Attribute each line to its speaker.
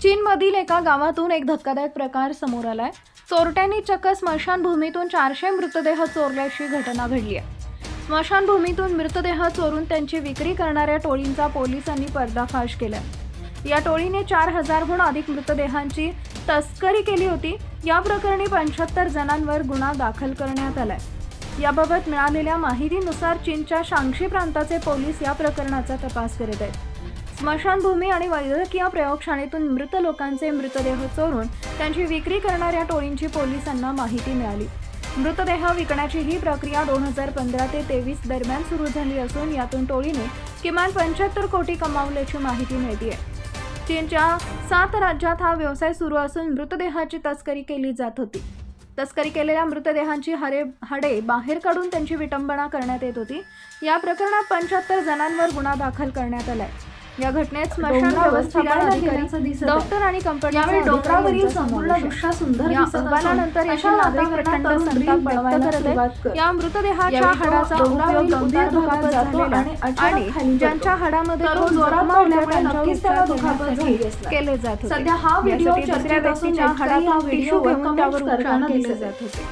Speaker 1: चीनमधील एका गावातून एक धक्कादायक प्रकार समोर आलाय। चोरट्यांनी चक्क स्मशानभूमीतून 400 मृतदेह चोरल्याची घटना घडली आहे। स्मशानभूमीतून मृतदेह चोरून त्यांची विक्री करणाऱ्या टोळींचा पोलिसांनी पर्दाफाश केला। या टोळीने 4000हून अधिक मृतदेहांची तस्करी केली होती। या प्रकरणी 75 जणांवर गुन्हा दाखल करण्यात आलाय। याबाबत मिळालेल्या माहितीनुसार चीनच्या शांक्षी प्रांताचे पोलीस या प्रकरणाचा तपास करत आहेत। स्मशानभूमी आणि वैद्यकीय प्रयोगशाळेतून मृत लोकांचे मृतदेह चोरून त्यांची विक्री करणाऱ्या टोळींची पोलिसांना माहिती मिळाली। मृतदेह विकण्याची ही प्रक्रिया 2015 ते 23 दरम्यान सुरू झाली असून यातून टोळीने किमान 75 कोटी कमावल्याची माहिती मिळते आहे। चीनच्या 7 राज्यात हा व्यवसाय सुरू असून मृतदेहाची तस्करी केली जात होती। तस्करी केलेल्या मृतदेहांची हाडे बाहेर काढून त्यांची विटंबना करण्यात येत होती। या प्रकरणात 75 जणांवर गुन्हा दाखल करण्यात आलाय। या घटनेत स्मशान व्यवस्थापन अधिकारी, डॉक्टर आणि कंपनीचे
Speaker 2: डोंगरावरील संपूर्ण दृश्य सुंदर
Speaker 1: अहवालानंतर अशा नागरिक प्रचंड संताप व्यक्त करत आहेत। या मृतदेहाच्या हाडाचा उपयोग गंभीर दुखापत झालेल्या आणि ज्यांच्या हाडामध्ये जोरात त्यांच्या दुखापत केले जात होते।
Speaker 2: सध्या हा व्हिडिओ
Speaker 1: दुसऱ्या व्यक्तीच्या हाडातून टिश्यू घेऊन त्यावर उपचार केले जात होते।